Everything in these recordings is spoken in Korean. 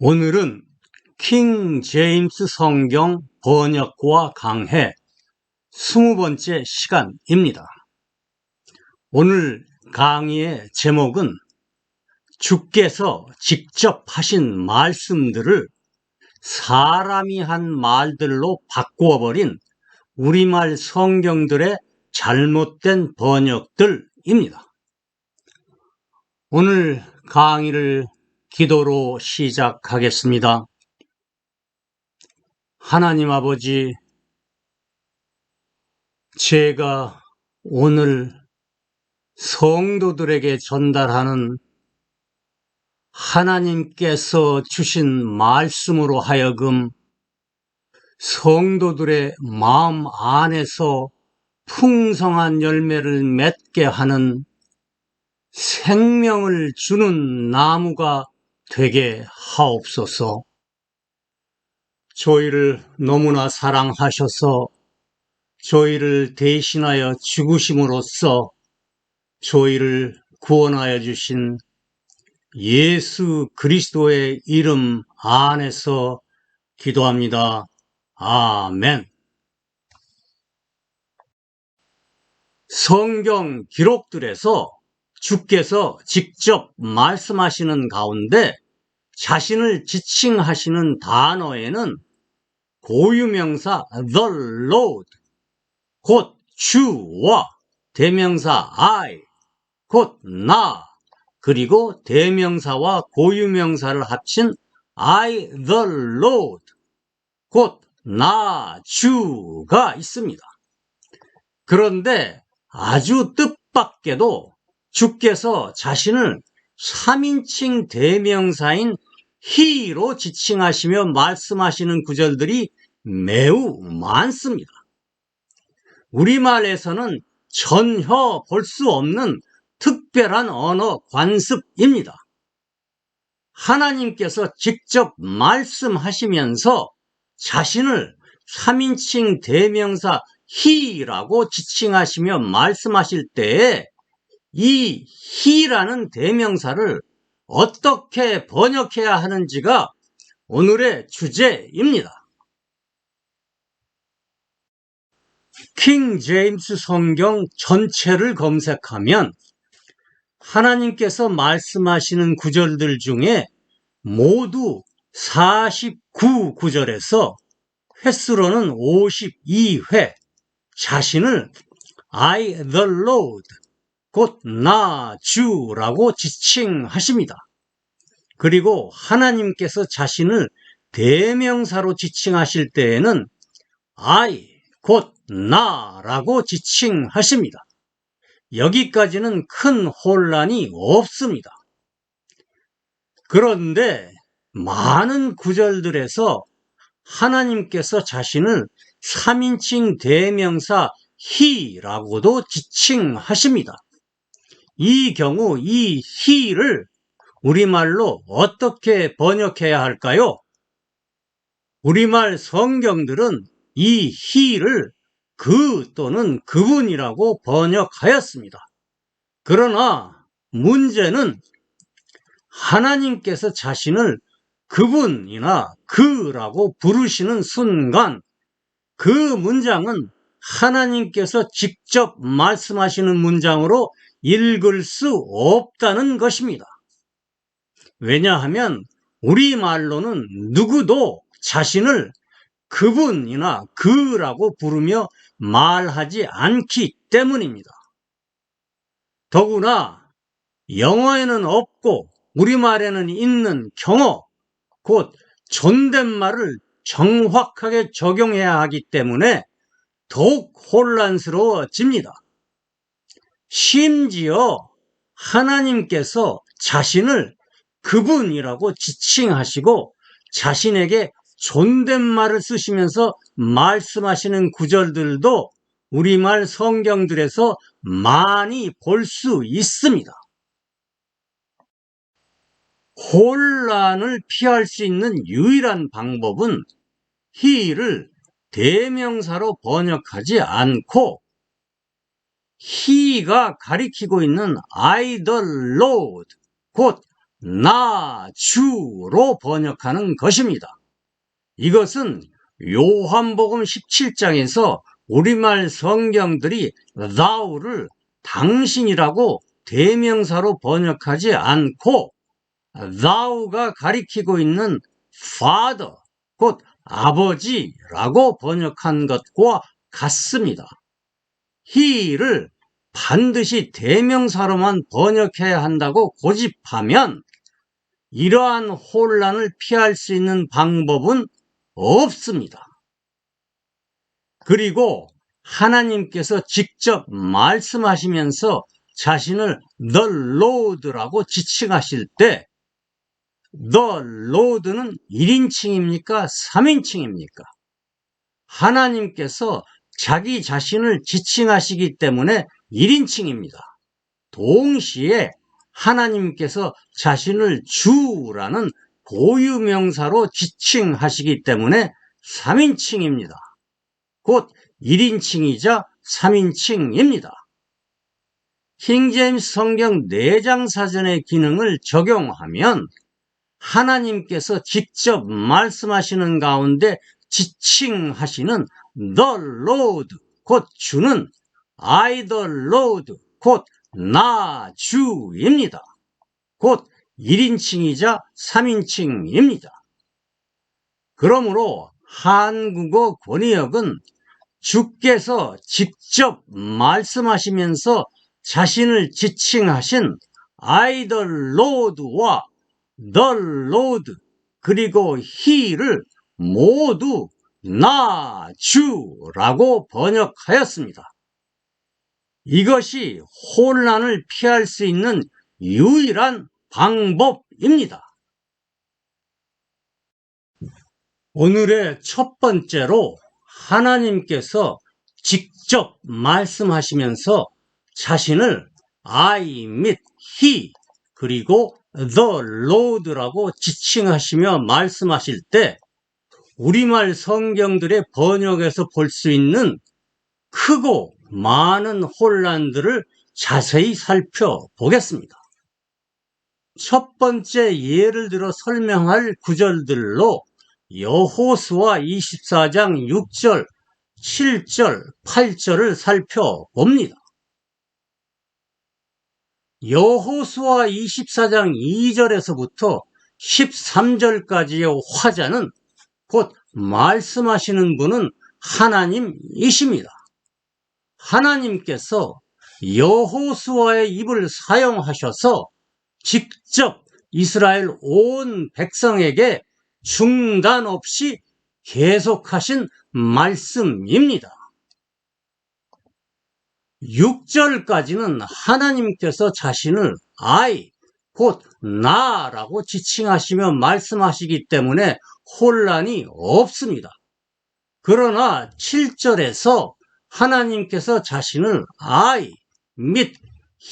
오늘은 킹 제임스 성경 번역과 강해 20번째 시간입니다. 오늘 강의의 제목은 주께서 직접 하신 말씀들을 사람이 한 말들로 바꾸어버린 우리말 성경들의 잘못된 번역들입니다. 오늘 강의를 기도로 시작하겠습니다. 하나님 아버지, 제가 오늘 성도들에게 전달하는 하나님께서 주신 말씀으로 하여금 성도들의 마음 안에서 풍성한 열매를 맺게 하는 생명을 주는 나무가 되게 하옵소서. 저희를 너무나 사랑하셔서 저희를 대신하여 죽으심으로써 저희를 구원하여 주신 예수 그리스도의 이름 안에서 기도합니다. 아멘. 성경 기록들에서 주께서 직접 말씀하시는 가운데 자신을 지칭하시는 단어에는 고유명사 the Lord, 곧 주와 대명사 I, 곧 나, 그리고 대명사와 고유명사를 합친 I the Lord, 곧 나 주가 있습니다. 그런데 아주 뜻밖에도 주께서 자신을 3인칭 대명사인 He로 지칭하시며 말씀하시는 구절들이 매우 많습니다. 우리말에서는 전혀 볼 수 없는 특별한 언어 관습입니다. 하나님께서 직접 말씀하시면서 자신을 3인칭 대명사 He라고 지칭하시며 말씀하실 때에 이 He라는 대명사를 어떻게 번역해야 하는지가 오늘의 주제입니다. 킹 제임스 성경 전체를 검색하면 하나님께서 말씀하시는 구절들 중에 모두 49구절에서 횟수로는 52회 자신을 I the Lord, 곧 나 주라고 지칭하십니다. 그리고 하나님께서 자신을 대명사로 지칭하실 때에는 I, 곧 나라고 지칭하십니다. 여기까지는 큰 혼란이 없습니다. 그런데 많은 구절들에서 하나님께서 자신을 3인칭 대명사 He라고도 지칭하십니다. 이 경우 이 He를 우리말로 어떻게 번역해야 할까요? 우리말 성경들은 이 He를 그 또는 그분이라고 번역하였습니다. 그러나 문제는 하나님께서 자신을 그분이나 그라고 부르시는 순간 그 문장은 하나님께서 직접 말씀하시는 문장으로 읽을 수 없다는 것입니다. 왜냐하면 우리말로는 누구도 자신을 그분이나 그라고 부르며 말하지 않기 때문입니다. 더구나 영어에는 없고 우리말에는 있는 경어, 곧 존댓말을 정확하게 적용해야 하기 때문에 더욱 혼란스러워집니다. 심지어 하나님께서 자신을 그분이라고 지칭하시고 자신에게 존댓말을 쓰시면서 말씀하시는 구절들도 우리말 성경들에서 많이 볼 수 있습니다. 혼란을 피할 수 있는 유일한 방법은 He를 대명사로 번역하지 않고 He가 가리키고 있는 I the Lord, 곧 나 주로 번역하는 것입니다. 이것은 요한복음 17장에서 우리말 성경들이 thou를 당신이라고 대명사로 번역하지 않고 thou가 가리키고 있는 father, 곧 아버지라고 번역한 것과 같습니다. he를 반드시 대명사로만 번역해야 한다고 고집하면 이러한 혼란을 피할 수 있는 방법은 없습니다. 그리고 하나님께서 직접 말씀하시면서 자신을 The Lord라고 지칭하실 때 The Lord는 1인칭입니까? 3인칭입니까? 하나님께서 자기 자신을 지칭하시기 때문에 1인칭입니다. 동시에 하나님께서 자신을 주라는 고유명사로 지칭하시기 때문에 3인칭입니다. 곧 1인칭이자 3인칭입니다. 킹제임스 성경 4장 사전의 기능을 적용하면 하나님께서 직접 말씀하시는 가운데 지칭하시는 The Lord, 곧 주는 I the Lord, 곧 나 주입니다. 곧 1인칭이자 3인칭입니다. 그러므로 한국어 권역은 주께서 직접 말씀하시면서 자신을 지칭하신 I the Lord와 The Lord 그리고 He를 모두 나 주라고 번역하였습니다. 이것이 혼란을 피할 수 있는 유일한 방법입니다. 오늘의 첫 번째로 하나님께서 직접 말씀하시면서 자신을 I 및 He 그리고 The Lord라고 지칭하시며 말씀하실 때 우리말 성경들의 번역에서 볼 수 있는 크고 많은 혼란들을 자세히 살펴보겠습니다. 첫 번째 예를 들어 설명할 구절들로 여호수아 24장 6절, 7절, 8절을 살펴봅니다. 여호수아 24장 2절에서부터 13절까지의 화자는 곧 말씀하시는 분은 하나님이십니다. 하나님께서 여호수아의 입을 사용하셔서 직접 이스라엘 온 백성에게 중단 없이 계속하신 말씀입니다. 6절까지는 하나님께서 자신을 I, 곧 나라고 지칭하시며 말씀하시기 때문에 혼란이 없습니다. 그러나 7절에서 하나님께서 자신을 I 및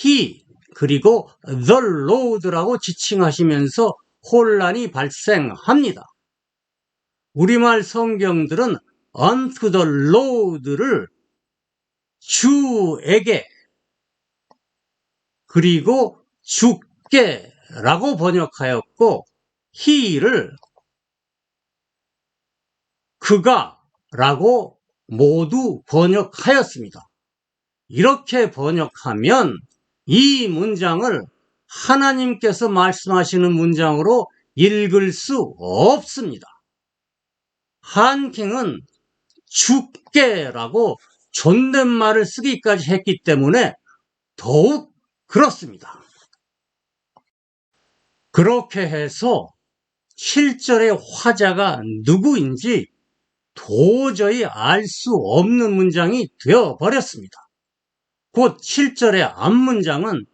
He 그리고 The Lord라고 지칭하시면서 혼란이 발생합니다. 우리말 성경들은 unto the Lord를 주에게 그리고 주께라고 번역하였고 He를 그가라고 모두 번역하였습니다. 이렇게 번역하면 이 문장을 하나님께서 말씀하시는 문장으로 읽을 수 없습니다. 한킹은 주께라고 존댓말을 쓰기까지 했기 때문에 더욱 그렇습니다. 그렇게 해서 7절의 화자가 누구인지 도저히 알 수 없는 문장이 되어버렸습니다. 곧 7절의 앞문장은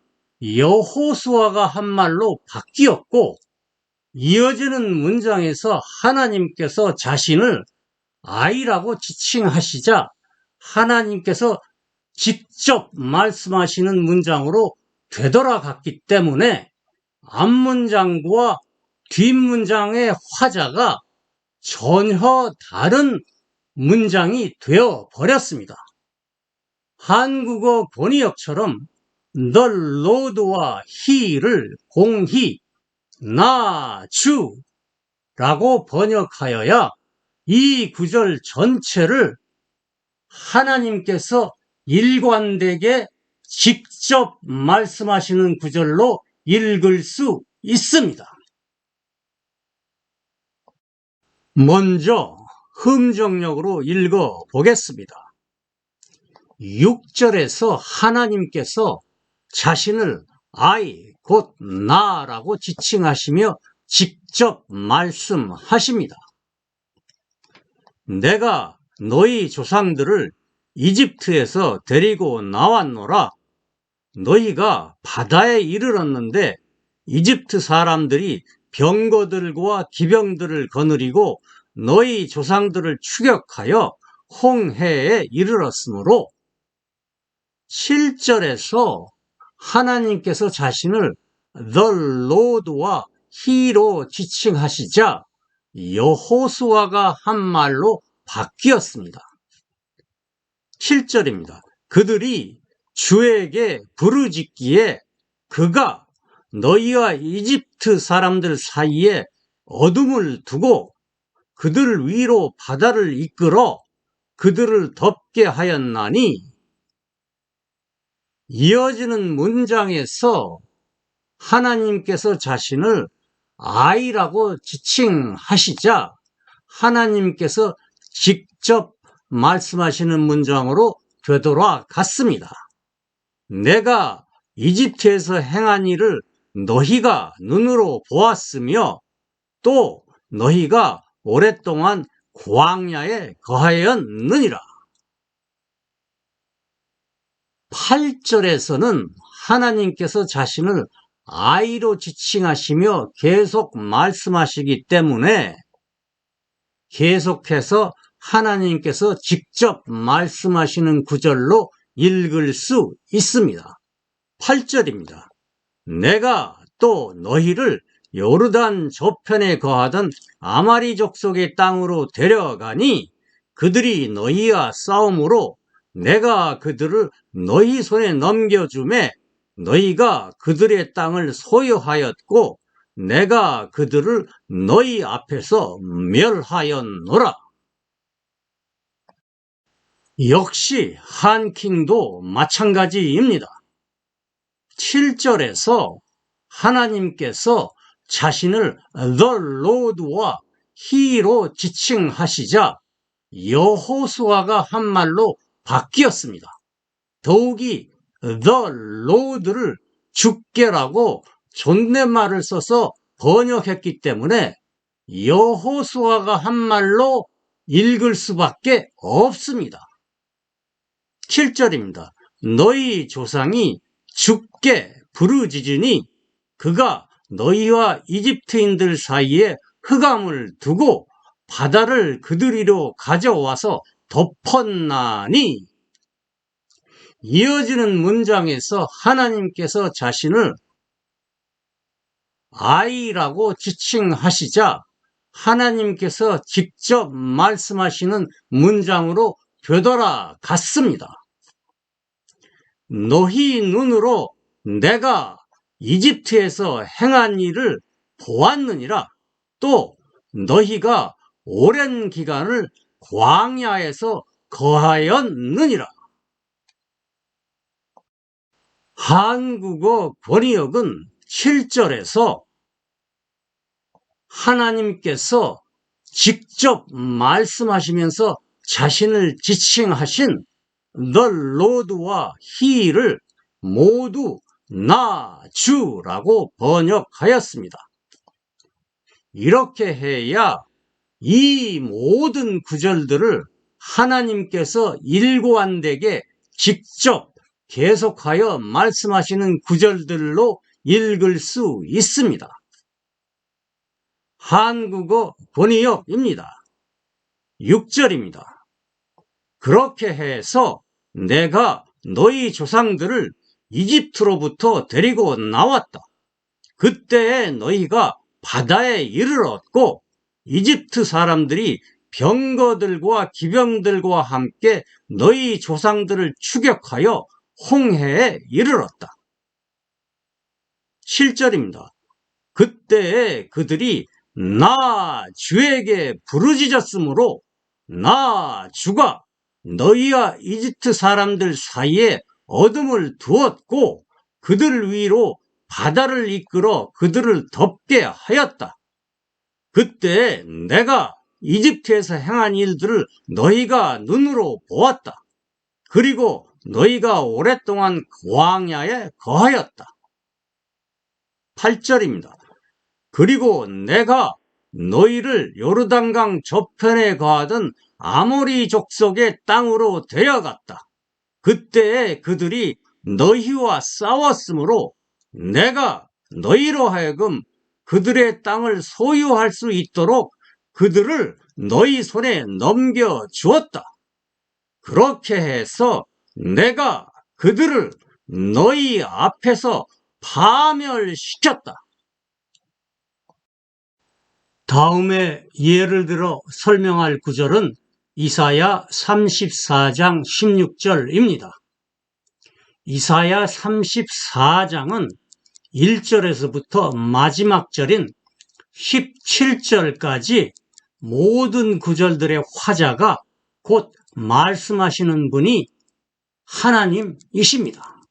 여호수아가 한 말로 바뀌었고 이어지는 문장에서 하나님께서 자신을 I라고 지칭하시자 하나님께서 직접 말씀하시는 문장으로 되돌아갔기 때문에 앞문장과 뒷문장의 화자가 전혀 다른 문장이 되어 버렸습니다. 한국어 번역처럼 The Lord와 He를 공히 나 주라고 번역하여야 이 구절 전체를 하나님께서 일관되게 직접 말씀하시는 구절로 읽을 수 있습니다. 먼저 흥정력으로 읽어 보겠습니다. 6절에서 하나님께서 자신을 I, 곧 나라고 지칭하시며 직접 말씀하십니다. 내가 너희 조상들을 이집트에서 데리고 나왔노라. 너희가 바다에 이르렀는데 이집트 사람들이 병거들과 기병들을 거느리고 너희 조상들을 추격하여 홍해에 이르렀으므로 7절에서 하나님께서 자신을 The Lord와 He로 지칭하시자 여호수아가 한 말로 바뀌었습니다. 7절입니다. 그들이 주에게 부르짖기에 그가 너희와 이집트 사람들 사이에 어둠을 두고 그들 위로 바다를 이끌어 그들을 덮게 하였나니 이어지는 문장에서 하나님께서 자신을 I라고 지칭하시자 하나님께서 직접 말씀하시는 문장으로 되돌아갔습니다. 내가 이집트에서 행한 일을 너희가 눈으로 보았으며 또 너희가 오랫동안 광야에 거하였느니라. 8절에서는 하나님께서 자신을 I로 지칭하시며 계속 말씀하시기 때문에 계속해서 하나님께서 직접 말씀하시는 구절로 읽을 수 있습니다. 8절입니다. 내가 또 너희를 요르단 저편에 거하던 아마리 족속의 땅으로 데려가니 그들이 너희와 싸움으로 내가 그들을 너희 손에 넘겨주매 너희가 그들의 땅을 소유하였고 내가 그들을 너희 앞에서 멸하였노라. 역시 한킹도 마찬가지입니다. 7절에서 하나님께서 자신을 The Lord와 He로 지칭하시자 여호수아가 한 말로 바뀌었습니다. 더욱이 The Lord를 주께라고 존댓말을 써서 번역했기 때문에 여호수아가 한 말로 읽을 수밖에 없습니다. 7절입니다. 너희 조상이 주께 부르짖으니 그가 너희와 이집트인들 사이에 흑암을 두고 바다를 그들 위로 가져와서 덮었나니 이어지는 문장에서 하나님께서 자신을 I라고 지칭하시자 하나님께서 직접 말씀하시는 문장으로 되돌아갔습니다. 너희 눈으로 내가 이집트에서 행한 일을 보았느니라. 또 너희가 오랜 기간을 광야에서 거하였느니라. 한국어 번역은 7절에서 하나님께서 직접 말씀하시면서 자신을 지칭하신 The Lord와 He를 모두 나 주라고 번역하였습니다. 이렇게 해야 이 모든 구절들을 하나님께서 일관되게 직접 계속하여 말씀하시는 구절들로 읽을 수 있습니다. 한국어 번역입니다. 6절입니다. 그렇게 해서 내가 너희 조상들을 이집트로부터 데리고 나왔다. 그때에 너희가 바다에 이르렀고 이집트 사람들이 병거들과 기병들과 함께 너희 조상들을 추격하여 홍해에 이르렀다. 7절입니다. 그때에 그들이 나 주에게 부르짖었으므로 나 주가 너희와 이집트 사람들 사이에 어둠을 두었고 그들 위로 바다를 이끌어 그들을 덮게 하였다. 그때 내가 이집트에서 행한 일들을 너희가 눈으로 보았다. 그리고 너희가 오랫동안 광야에 거하였다. 8절입니다. 그리고 내가 너희를 요르단강 저편에 거하던 아모리 족속의 땅으로 데려갔다. 그때에 그들이 너희와 싸웠으므로 내가 너희로 하여금 그들의 땅을 소유할 수 있도록 그들을 너희 손에 넘겨주었다. 그렇게 해서 내가 그들을 너희 앞에서 파멸시켰다. 다음에 예를 들어 설명할 구절은 이사야 34장 16절입니다. 이사야 34장은 1절에서부터 마지막 절인 17절까지 모든 구절들의 화자가 곧 말씀하시는 분이 하나님이십니다.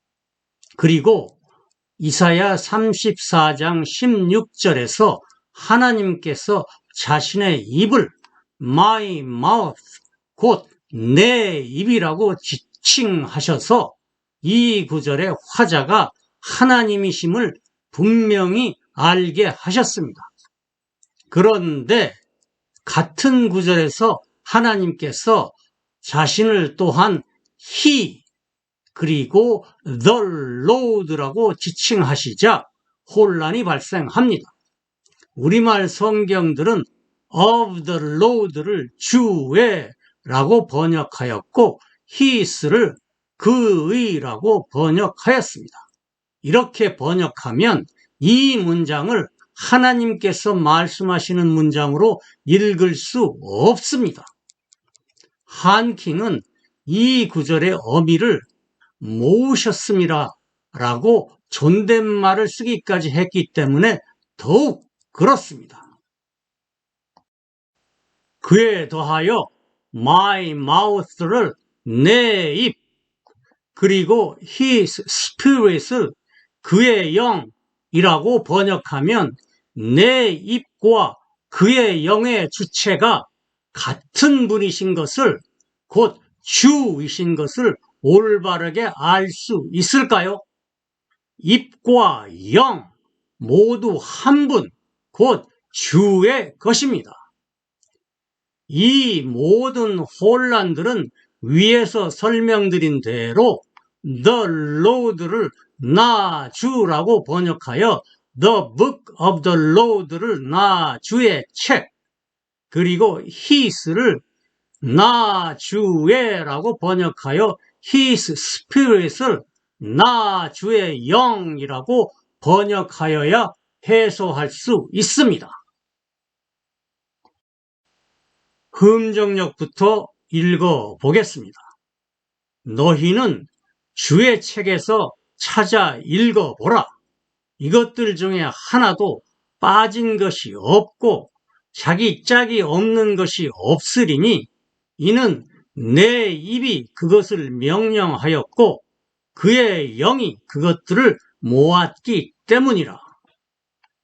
그리고 이사야 34장 16절에서 하나님께서 자신의 입을 my mouth, 곧 내 입이라고 지칭하셔서 이 구절의 화자가 하나님이심을 분명히 알게 하셨습니다. 그런데 같은 구절에서 하나님께서 자신을 또한 he 그리고 the Lord라고 지칭하시자 혼란이 발생합니다. 우리말 성경들은 of the Lord를 주의 라고 번역하였고 his를 그의라고 번역하였습니다. 이렇게 번역하면 이 문장을 하나님께서 말씀하시는 문장으로 읽을 수 없습니다. 한킹은 이 구절의 어미를 모으셨음이라 라고 존댓말을 쓰기까지 했기 때문에 더욱 그렇습니다. 그에 더하여 my mouth를 내 입, 그리고 his spirit을 그의 영이라고 번역하면 내 입과 그의 영의 주체가 같은 분이신 것을, 곧 주이신 것을 올바르게 알 수 있을까요? 입과 영 모두 한 분, 곧 주의 것입니다. 이 모든 혼란들은 위에서 설명드린 대로 The Lord를 나 주라고 번역하여 The Book of the Lord를 나 주의 책, 그리고 His를 나 주의라고 번역하여 His Spirit을 나 주의 영이라고 번역하여야 해소할 수 있습니다. 흠정력부터 읽어보겠습니다. 너희는 주의 책에서 찾아 읽어보라. 이것들 중에 하나도 빠진 것이 없고 자기 짝이 없는 것이 없으리니 이는 내 입이 그것을 명령하였고 그의 영이 그것들을 모았기 때문이라.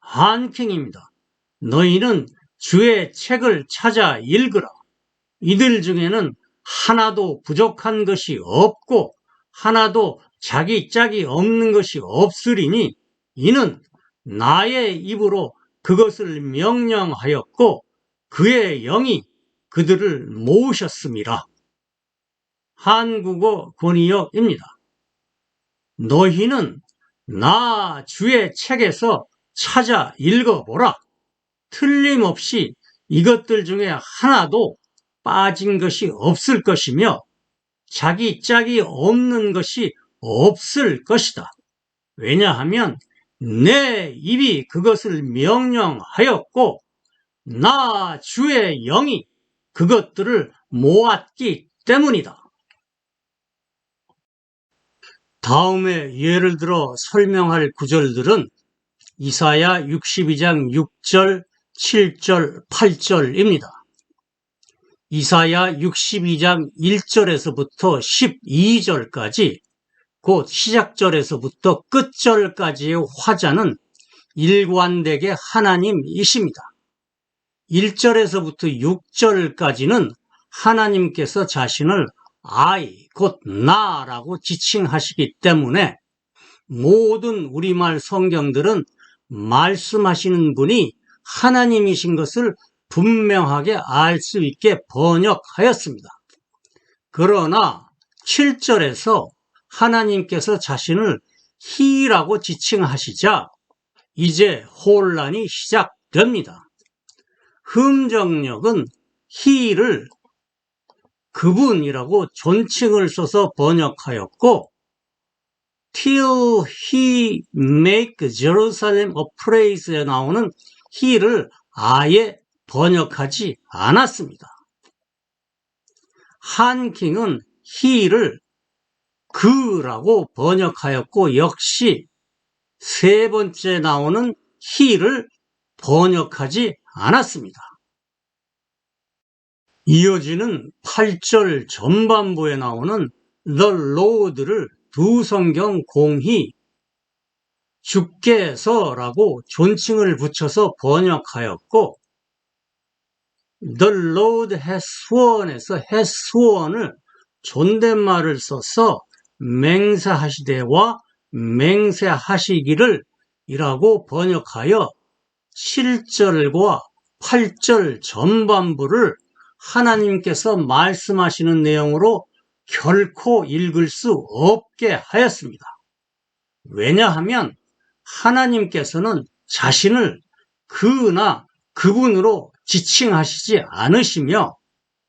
한킹입니다. 너희는 주의 책을 찾아 읽으라. 이들 중에는 하나도 부족한 것이 없고 하나도 자기 짝이 없는 것이 없으리니 이는 나의 입으로 그것을 명령하였고 그의 영이 그들을 모으셨음이라. 한국어 권이역입니다. 너희는 나 주의 책에서 찾아 읽어보라. 틀림없이 이것들 중에 하나도 빠진 것이 없을 것이며 자기 짝이 없는 것이 없을 것이다. 왜냐하면 내 입이 그것을 명령하였고 나 주의 영이 그것들을 모았기 때문이다. 다음에 예를 들어 설명할 구절들은 이사야 62장 6절, 7절, 8절입니다. 이사야 62장 1절에서부터 12절까지 곧 시작절에서부터 끝절까지의 화자는 일관되게 하나님이십니다. 1절에서부터 6절까지는 하나님께서 자신을 I, 곧 나라고 지칭하시기 때문에 모든 우리말 성경들은 말씀하시는 분이 하나님이신 것을 분명하게 알 수 있게 번역하였습니다. 그러나 7절에서 하나님께서 자신을 He라고 지칭하시자 이제 혼란이 시작됩니다. 흠정역은 He를 그분이라고 존칭을 써서 번역하였고 Till he make Jerusalem a praise에 나오는 he를 아예 번역하지 않았습니다. 한킹은 he를 그라고 번역하였고 역시 세 번째 나오는 he를 번역하지 않았습니다. 이어지는 8절 전반부에 나오는 The Lord를 두 성경 공히 주께서라고 존칭을 붙여서 번역하였고 The Lord has sworn에서 has sworn을 존댓말을 써서 맹세하시되와 맹세하시기를 이라고 번역하여 7절과 8절 전반부를 하나님께서 말씀하시는 내용으로 결코 읽을 수 없게 하였습니다. 왜냐하면 하나님께서는 자신을 그나 그분으로 지칭하시지 않으시며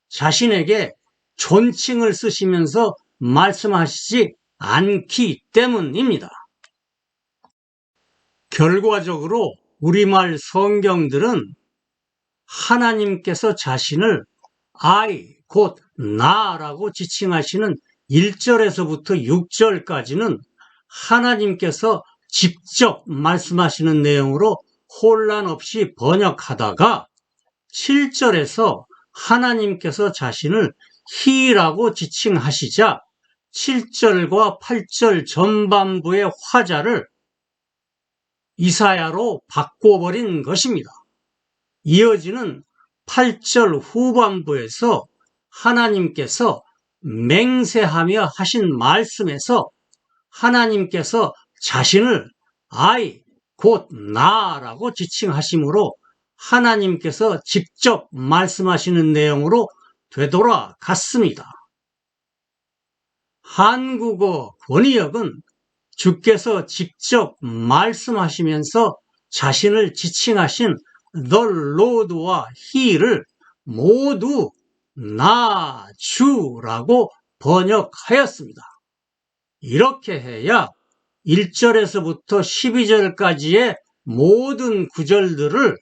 자신에게 존칭을 쓰시면서 말씀하시지 않기 때문입니다. 결과적으로 우리말 성경들은 하나님께서 자신을 I, 곧 나라고 지칭하시는 1절에서부터 6절까지는 하나님께서 직접 말씀하시는 내용으로 혼란 없이 번역하다가 7절에서 하나님께서 자신을 He라고 지칭하시자 7절과 8절 전반부의 화자를 이사야로 바꿔버린 것입니다. 이어지는 8절 후반부에서 하나님께서 맹세하며 하신 말씀에서 하나님께서 자신을 I, 곧 나라고 지칭하심으로 하나님께서 직접 말씀하시는 내용으로 되돌아갔습니다. 한국어 권위역은 주께서 직접 말씀하시면서 자신을 지칭하신 The Lord와 He를 모두 나, 주라고 번역하였습니다. 이렇게 해야 1절에서부터 12절까지의 모든 구절들을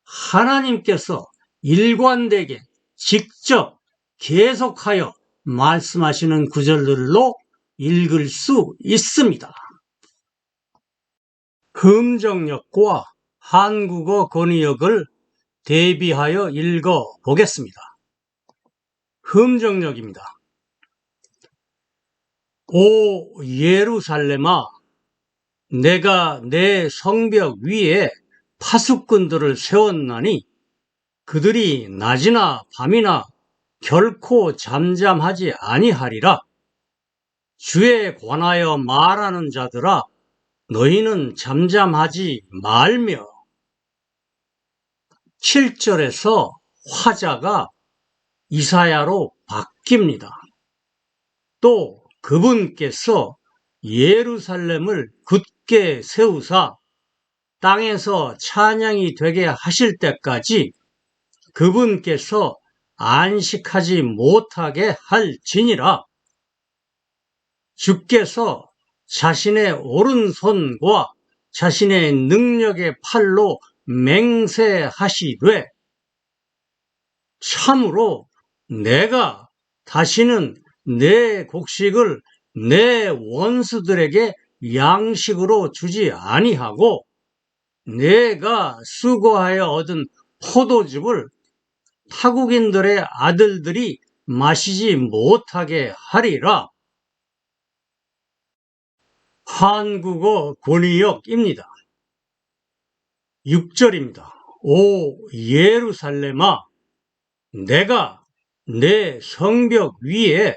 하나님께서 일관되게 직접 계속하여 말씀하시는 구절들로 읽을 수 있습니다. 흠정역과 한국어 권위역을 대비하여 읽어 보겠습니다. 흠정역입니다. 오 예루살렘아, 내가 내 성벽 위에 파수꾼들을 세웠나니 그들이 낮이나 밤이나 결코 잠잠하지 아니하리라. 주에 관하여 말하는 자들아, 너희는 잠잠하지 말며. 7절에서 화자가 이사야로 바뀝니다. 또 그분께서 예루살렘을 굳게 세우사 땅에서 찬양이 되게 하실 때까지 그분께서 안식하지 못하게 할지니라. 주께서 자신의 오른손과 자신의 능력의 팔로 맹세하시되 참으로 내가 다시는 내 곡식을 내 원수들에게 양식으로 주지 아니하고 내가 수고하여 얻은 포도즙을 타국인들의 아들들이 마시지 못하게 하리라. 한국어 권위역입니다. 6절입니다. 오 예루살렘아, 내가 내 성벽 위에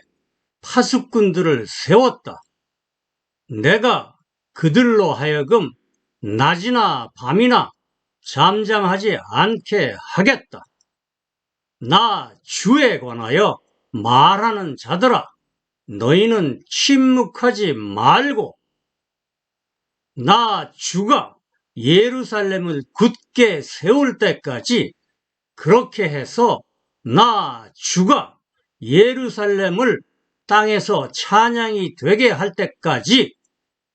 파수꾼들을 세웠다. 내가 그들로 하여금 낮이나 밤이나 잠잠하지 않게 하겠다. 나 주에 관하여 말하는 자들아, 너희는 침묵하지 말고, 나 주가 예루살렘을 굳게 세울 때까지 그렇게 해서 나 주가 예루살렘을 땅에서 찬양이 되게 할 때까지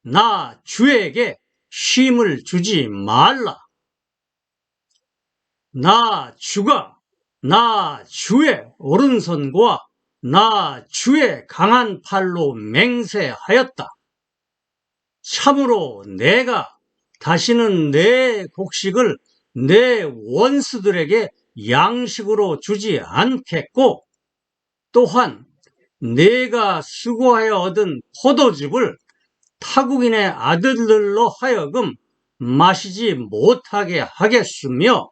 나 주에게 쉼을 주지 말라. 나 주가 나 주의 오른손과 나 주의 강한 팔로 맹세하였다. 참으로 내가 다시는 내 곡식을 내 원수들에게 양식으로 주지 않겠고, 또한 내가 수고하여 얻은 포도즙을 타국인의 아들들로 하여금 마시지 못하게 하겠으며,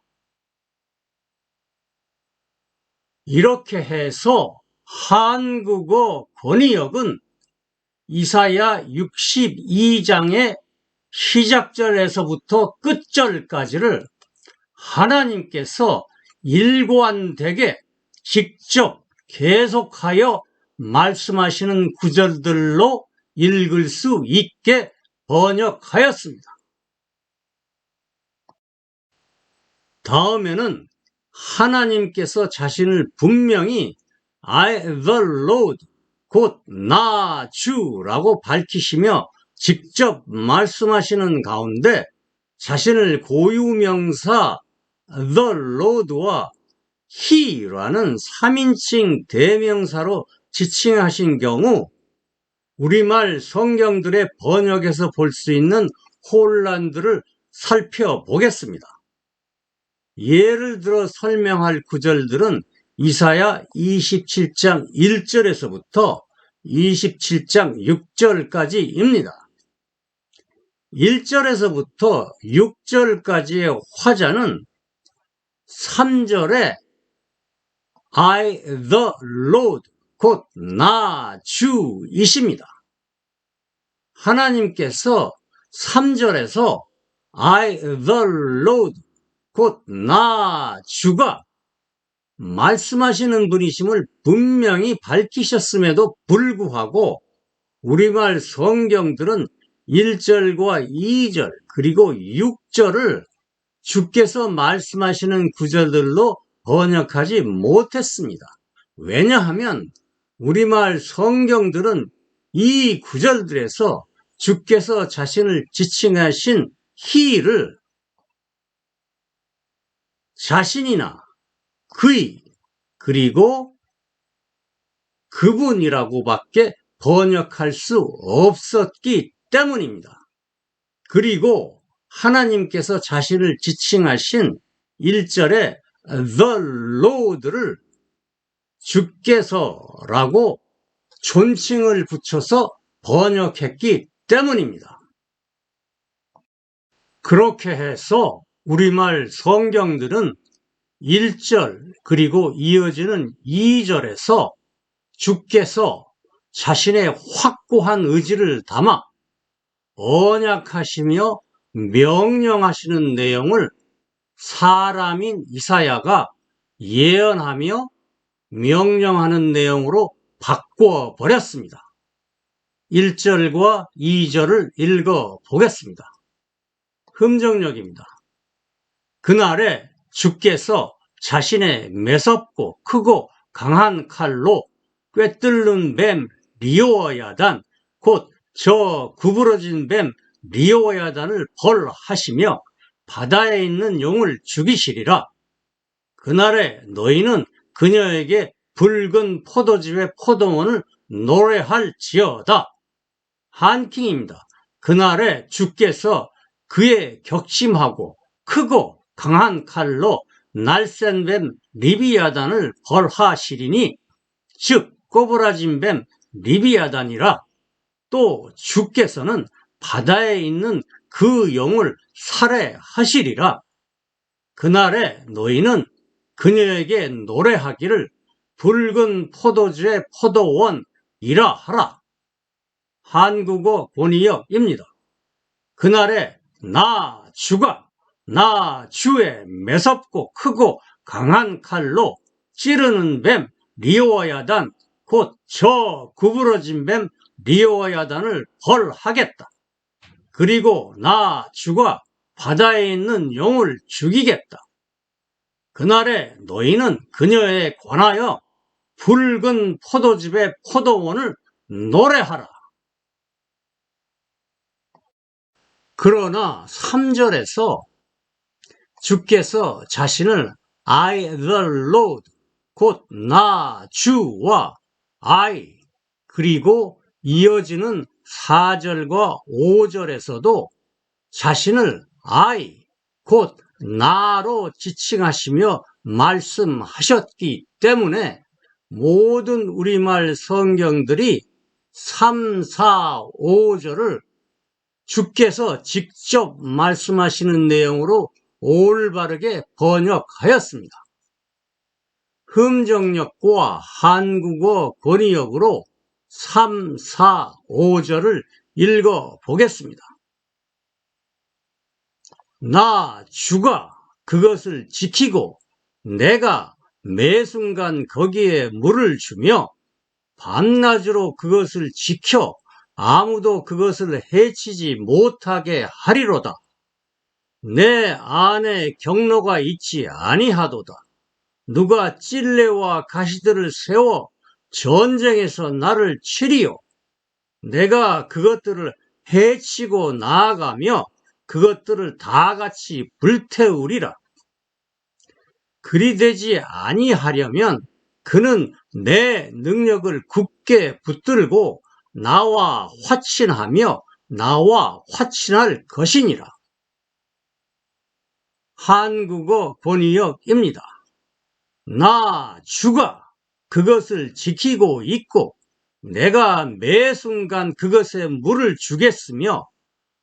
이렇게 해서 한국어 권위역은 이사야 62장의 시작절에서부터 끝절까지를 하나님께서 일관되게 직접 계속하여 말씀하시는 구절들로 읽을 수 있게 번역하였습니다. 다음에는 하나님께서 자신을 분명히 I the Lord, 곧 나 주라고 밝히시며 직접 말씀하시는 가운데 자신을 고유명사 the Lord와 He라는 3인칭 대명사로 지칭하신 경우 우리말 성경들의 번역에서 볼 수 있는 혼란들을 살펴보겠습니다. 예를 들어 설명할 구절들은 이사야 27장 1절에서부터 27장 6절까지입니다. 1절에서부터 6절까지의 화자는 3절에 I the Lord, 곧 나 주이십니다. 하나님께서 3절에서 I the Lord, 곧 나 주가 말씀하시는 분이심을 분명히 밝히셨음에도 불구하고 우리말 성경들은 1절과 2절 그리고 6절을 주께서 말씀하시는 구절들로 번역하지 못했습니다. 왜냐하면 우리말 성경들은 이 구절들에서 주께서 자신을 지칭하신 He를 자신이나 그의 그리고 그분이라고밖에 번역할 수 없었기 때문입니다. 그리고 하나님께서 자신을 지칭하신 1절에 The Lord를 주께서라고 존칭을 붙여서 번역했기 때문입니다. 그렇게 해서 우리말 성경들은 1절 그리고 이어지는 2절에서 주께서 자신의 확고한 의지를 담아 언약하시며 명령하시는 내용을 사람인 이사야가 예언하며 명령하는 내용으로 바꿔 버렸습니다. 1절과 2절을 읽어 보겠습니다. 흠정력입니다. 그날에 주께서 자신의 매섭고 크고 강한 칼로 꿰뚫는 뱀 리오야단, 곧 저 구부러진 뱀 리오야단을 벌하시며 바다에 있는 용을 죽이시리라. 그날에 너희는 그녀에게 붉은 포도즙의 포도원을 노래할지어다. 한킹입니다. 그날에 주께서 그의 격심하고 크고 강한 칼로 날쌘 뱀 리비아단을 벌하시리니 즉 꼬부라진 뱀 리비아단이라. 또 주께서는 바다에 있는 그 영을 살해하시리라. 그날에 너희는 그녀에게 노래하기를 붉은 포도주의 포도원이라 하라. 한국어 본의역입니다. 그날에 나 주가 나 주의 매섭고 크고 강한 칼로 찌르는 뱀 리오야단 곧 저 구부러진 뱀 리오야단을 벌하겠다. 그리고 나 주가 바다에 있는 용을 죽이겠다. 그날에 너희는 그녀에 관하여 붉은 포도즙의 포도원을 노래하라. 그러나 3절에서 주께서 자신을 I the Lord 곧 나 주와 I 그리고 이어지는 4절과 5절에서도 자신을 I 곧 나로 지칭하시며 말씀하셨기 때문에 모든 우리말 성경들이 3, 4, 5절을 주께서 직접 말씀하시는 내용으로 올바르게 번역하였습니다. 흠정역과 한국어 권위역으로 3, 4, 5절을 읽어보겠습니다. 나 주가 그것을 지키고 내가 매 순간 거기에 물을 주며 밤낮으로 그것을 지켜 아무도 그것을 해치지 못하게 하리로다. 내 안에 경로가 있지 아니하도다. 누가 찔레와 가시들을 세워 전쟁에서 나를 치리요. 내가 그것들을 해치고 나아가며 그것들을 다 같이 불태우리라. 그리 되지 아니하려면 그는 내 능력을 굳게 붙들고 나와 화친하며 나와 화친할 것이니라. 한국어 권위역입니다. 나 주가 그것을 지키고 있고 내가 매 순간 그것에 물을 주겠으며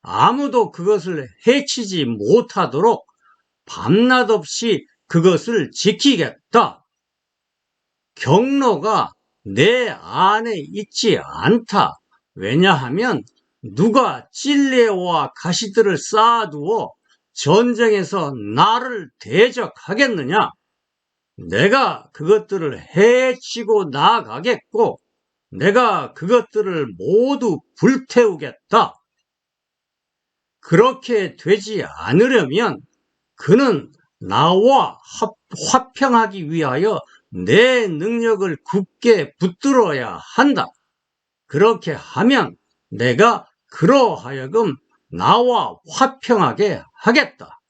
아무도 그것을 해치지 못하도록 밤낮 없이 그것을 지키겠다. 경로가 내 안에 있지 않다. 왜냐하면 누가 찔레와 가시들을 쌓아두어 전쟁에서 나를 대적하겠느냐? 내가 그것들을 해치고 나가겠고 내가 그것들을 모두 불태우겠다. 그렇게 되지 않으려면 그는 나와 화평하기 위하여 내 능력을 굳게 붙들어야 한다. 그렇게 하면 내가 그러하여금 나와 화평하게 하겠다.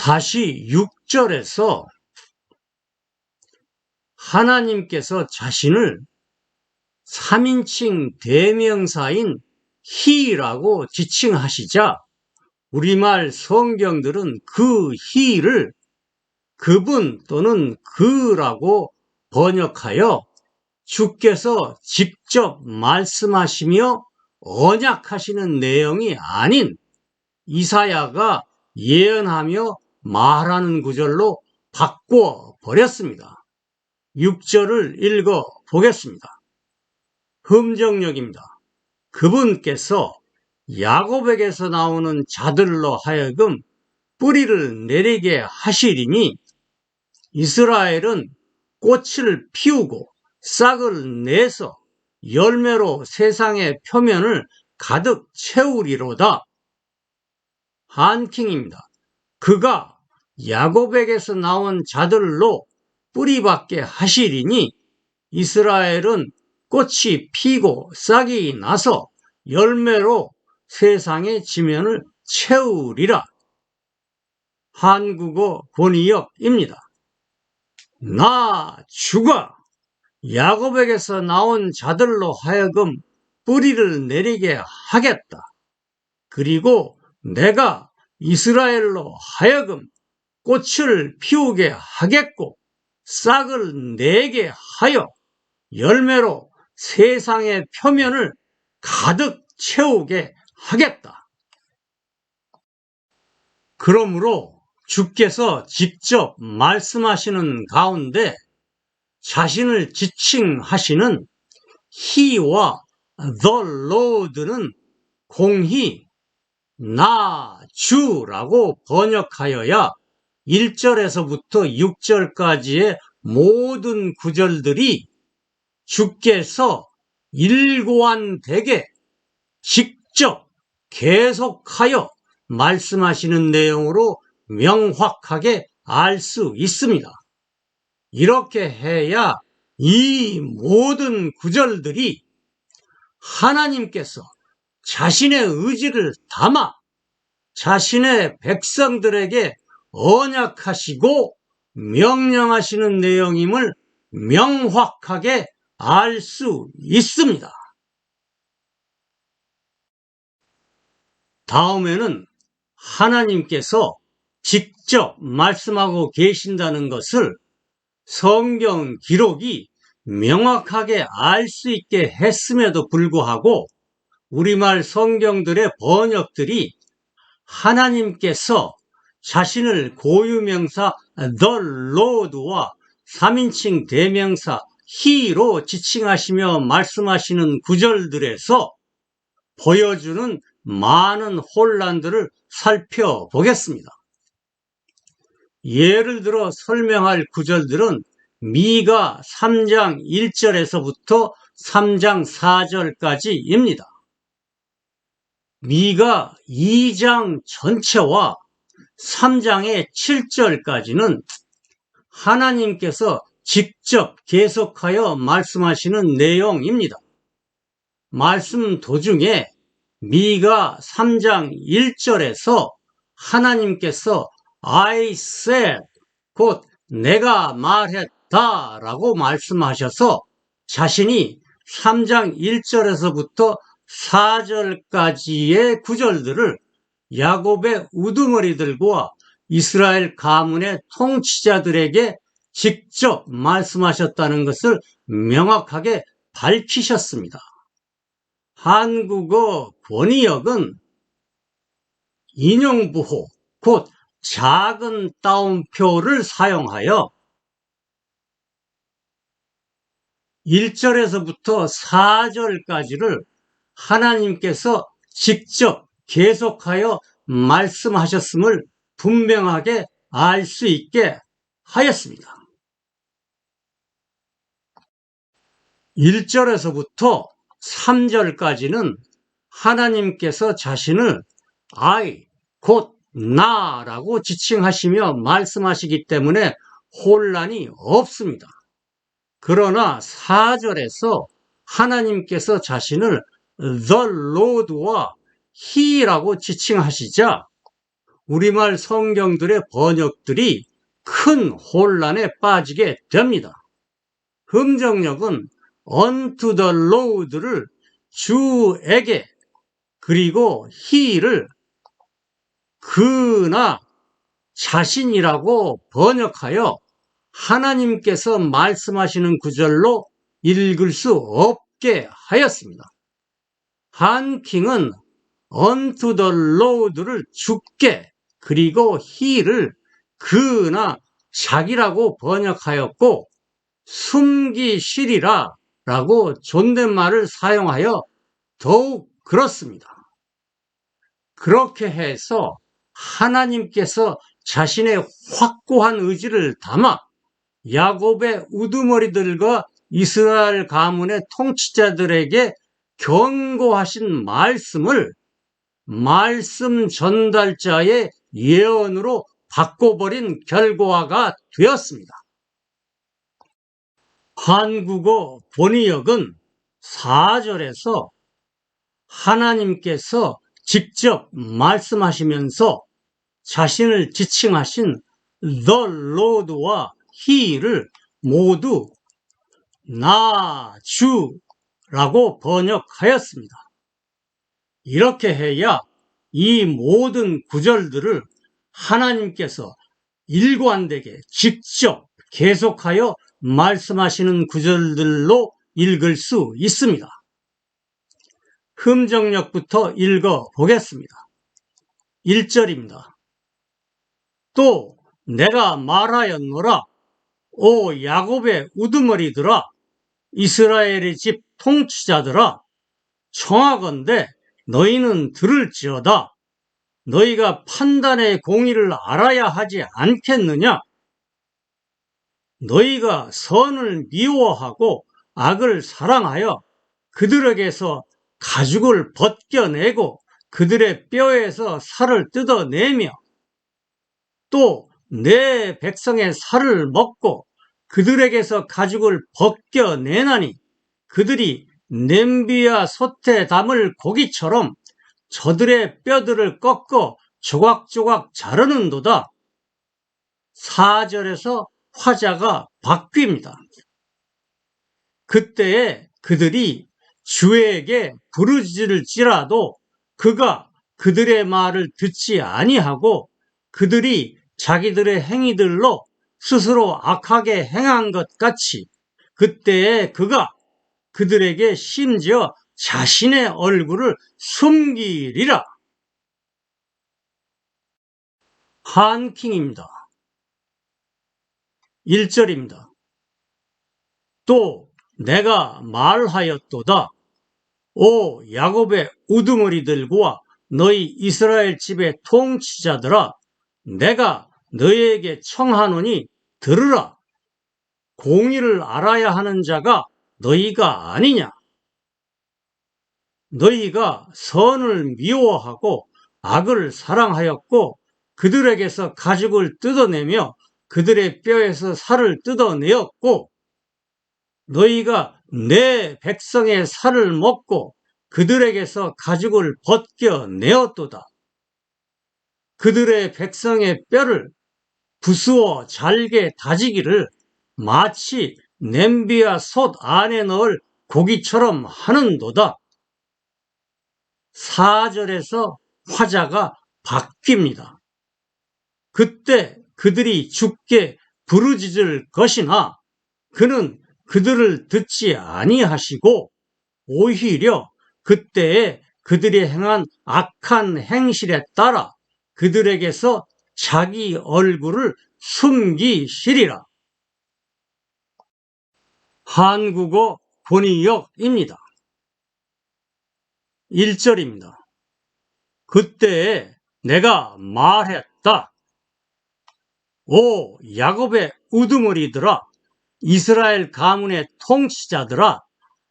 다시 6절에서 하나님께서 자신을 3인칭 대명사인 He라고 지칭하시자 우리말 성경들은 그 He를 그분 또는 그라고 번역하여 주께서 직접 말씀하시며 언약하시는 내용이 아닌 이사야가 예언하며 말하는 구절로 바꿔 버렸습니다. 6절을 읽어 보겠습니다. 흠정역입니다. 그분께서 야곱에게서 나오는 자들로 하여금 뿌리를 내리게 하시리니 이스라엘은 꽃을 피우고 싹을 내서 열매로 세상의 표면을 가득 채우리로다. 한킹입니다. 그가 야곱에게서 나온 자들로 뿌리받게 하시리니 이스라엘은 꽃이 피고 싹이 나서 열매로 세상의 지면을 채우리라. 한국어 권위역입니다. 나 주가 야곱에게서 나온 자들로 하여금 뿌리를 내리게 하겠다. 그리고 내가 이스라엘로 하여금 꽃을 피우게 하겠고 싹을 내게 하여 열매로 세상의 표면을 가득 채우게 하겠다. 그러므로 주께서 직접 말씀하시는 가운데 자신을 지칭하시는 He와 The Lord는 공히 나 주라고 번역하여야 1절에서부터 6절까지의 모든 구절들이 주께서 일관되게 직접 계속하여 말씀하시는 내용으로 명확하게 알 수 있습니다. 이렇게 해야 이 모든 구절들이 하나님께서 자신의 의지를 담아 자신의 백성들에게 언약하시고 명령하시는 내용임을 명확하게 알 수 있습니다. 다음에는 하나님께서 직접 말씀하고 계신다는 것을 성경 기록이 명확하게 알 수 있게 했음에도 불구하고 우리말 성경들의 번역들이 하나님께서 자신을 고유명사 The Lord와 3인칭 대명사 He로 지칭하시며 말씀하시는 구절들에서 보여주는 많은 혼란들을 살펴보겠습니다. 예를 들어 설명할 구절들은 미가 3장 1절에서부터 3장 4절까지입니다. 미가 2장 전체와 3장의 7절까지는 하나님께서 직접 계속하여 말씀하시는 내용입니다. 말씀 도중에 미가 3장 1절에서 하나님께서 I said, 곧 내가 말했다 라고 말씀하셔서 자신이 3장 1절에서부터 4절까지의 구절들을 야곱의 우두머리들과 이스라엘 가문의 통치자들에게 직접 말씀하셨다는 것을 명확하게 밝히셨습니다. 한국어 권위역은 인용부호, 곧 작은 따옴표를 사용하여 1절에서부터 4절까지를 하나님께서 직접 계속하여 말씀하셨음을 분명하게 알 수 있게 하였습니다. 1절에서부터 3절까지는 하나님께서 자신을 I, 곧 나라고 지칭하시며 말씀하시기 때문에 혼란이 없습니다. 그러나 4절에서 하나님께서 자신을 The Lord와 He라고 지칭하시자 우리말 성경들의 번역들이 큰 혼란에 빠지게 됩니다. 흠정역은 unto the Lord를 주에게 그리고 He를 그나 자신이라고 번역하여 하나님께서 말씀하시는 구절로 읽을 수 없게 하였습니다. 한킹은 unto the Lord를 주께 그리고 He를 그나 자기라고 번역하였고 숨기시리라 라고 존댓말을 사용하여 더욱 그렇습니다. 그렇게 해서 하나님께서 자신의 확고한 의지를 담아 야곱의 우두머리들과 이스라엘 가문의 통치자들에게 경고하신 말씀을 말씀 전달자의 예언으로 바꿔버린 결과가 되었습니다. 한국어 본의역은 4절에서 하나님께서 직접 말씀하시면서 자신을 지칭하신 The Lord와 He를 모두 나 주라고 번역하였습니다. 이렇게 해야 이 모든 구절들을 하나님께서 일관되게 직접 계속하여 말씀하시는 구절들로 읽을 수 있습니다. 흠정역부터 읽어 보겠습니다. 1절입니다. 또 내가 말하였노라. 오 야곱의 우두머리들아, 이스라엘의 집 통치자들아, 청하건대 너희는 들을지어다. 너희가 판단의 공의를 알아야 하지 않겠느냐? 너희가 선을 미워하고 악을 사랑하여 그들에게서 가죽을 벗겨내고 그들의 뼈에서 살을 뜯어내며 또 내 백성의 살을 먹고 그들에게서 가죽을 벗겨내나니 그들이 냄비와 솥에 담을 고기처럼 저들의 뼈들을 꺾어 조각조각 자르는도다. 4절에서 화자가 바뀝니다. 그때에 그들이 주에게 부르짖을지라도 그가 그들의 말을 듣지 아니하고 그들이 자기들의 행위들로 스스로 악하게 행한 것 같이 그때에 그가 그들에게 심지어 자신의 얼굴을 숨기리라. 한킹입니다. 1절입니다. 또 내가 말하였도다. 오 야곱의 우두머리들과 너희 이스라엘 집의 통치자들아, 내가 너희에게 청하노니 들으라. 공의를 알아야 하는 자가 너희가 아니냐? 너희가 선을 미워하고 악을 사랑하였고 그들에게서 가죽을 뜯어내며 그들의 뼈에서 살을 뜯어내었고 너희가 내 백성의 살을 먹고 그들에게서 가죽을 벗겨내었도다. 그들의 백성의 뼈를 부수어 잘게 다지기를 마치 냄비와 솥 안에 넣을 고기처럼 하는도다. 4절에서 화자가 바뀝니다. 그때 그들이 주께 부르짖을 것이나 그는 그들을 듣지 아니하시고 오히려 그때에 그들이 행한 악한 행실에 따라 그들에게서 자기 얼굴을 숨기시리라. 한국어 본의역입니다. 1절입니다. 그때에 내가 말했다. 오 야곱의 우두머리들아, 이스라엘 가문의 통치자들아,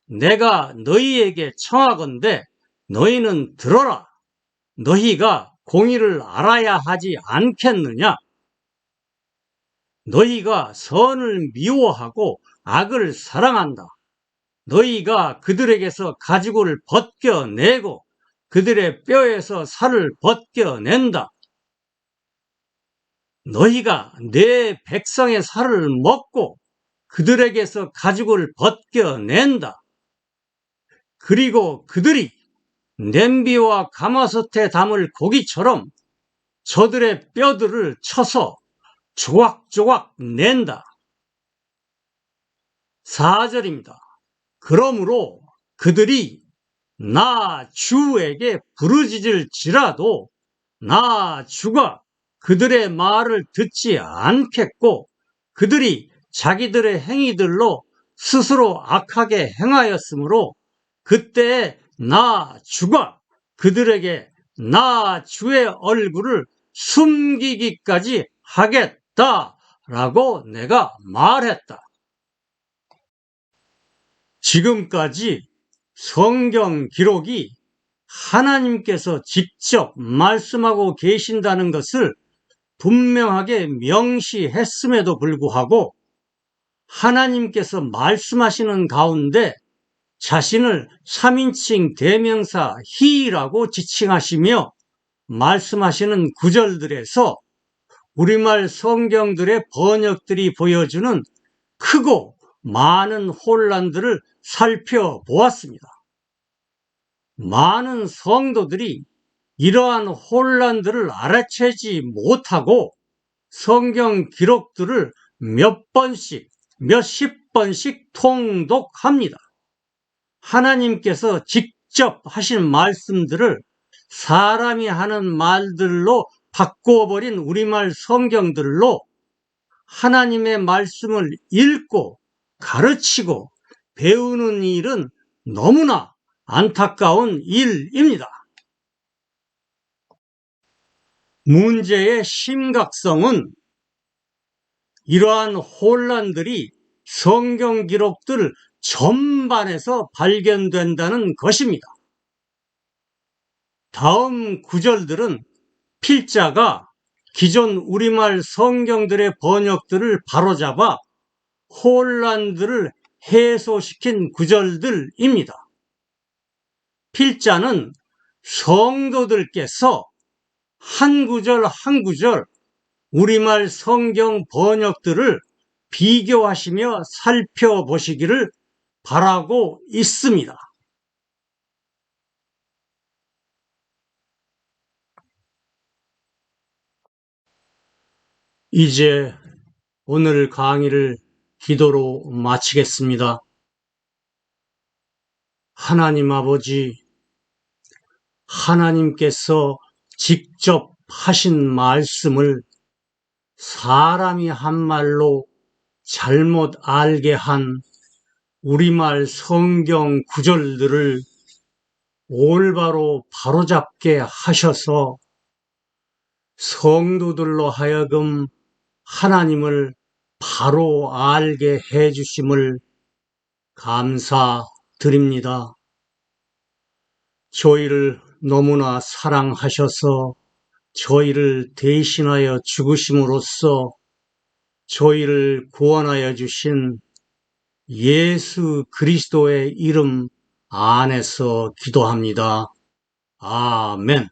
내가 너희에게 청하건대 너희는 들어라. 너희가 공의를 알아야 하지 않겠느냐? 너희가 선을 미워하고 악을 사랑한다. 너희가 그들에게서 가죽을 벗겨내고 그들의 뼈에서 살을 벗겨낸다. 너희가 내 백성의 살을 먹고 그들에게서 가죽을 벗겨낸다. 그리고 그들이 냄비와 가마솥에 담을 고기처럼 저들의 뼈들을 쳐서 조각조각 낸다. 4절입니다. 그러므로 그들이 나 주에게 부르짖을지라도 나 주가 그들의 말을 듣지 않겠고 그들이 자기들의 행위들로 스스로 악하게 행하였으므로 그때 나 주가 그들에게 나 주의 얼굴을 숨기기까지 하겠다라고 내가 말했다. 지금까지 성경 기록이 하나님께서 직접 말씀하고 계신다는 것을 분명하게 명시했음에도 불구하고 하나님께서 말씀하시는 가운데 자신을 3인칭 대명사 He라고 지칭하시며 말씀하시는 구절들에서 우리말 성경들의 번역들이 보여주는 크고 많은 혼란들을 살펴보았습니다. 많은 성도들이 이러한 혼란들을 알아채지 못하고 성경 기록들을 몇 번씩, 몇십 번씩 통독합니다. 하나님께서 직접 하신 말씀들을 사람이 하는 말들로 바꿔버린 우리말 성경들로 하나님의 말씀을 읽고 가르치고 배우는 일은 너무나 안타까운 일입니다. 문제의 심각성은 이러한 혼란들이 성경 기록들 전반에서 발견된다는 것입니다. 다음 구절들은 필자가 기존 우리말 성경들의 번역들을 바로잡아 혼란들을 해소시킨 구절들입니다. 필자는 성도들께서 한 구절 한 구절 우리말 성경 번역들을 비교하시며 살펴보시기를 바라고 있습니다. 이제 오늘 강의를 기도로 마치겠습니다. 하나님 아버지, 하나님께서 직접 하신 말씀을 사람이 한 말로 잘못 알게 한 우리말 성경 구절들을 올바로 바로잡게 하셔서 성도들로 하여금 하나님을 바로 알게 해주심을 감사드립니다. 저희를 너무나 사랑하셔서 저희를 대신하여 죽으심으로써 저희를 구원하여 주신 예수 그리스도의 이름 안에서 기도합니다. 아멘.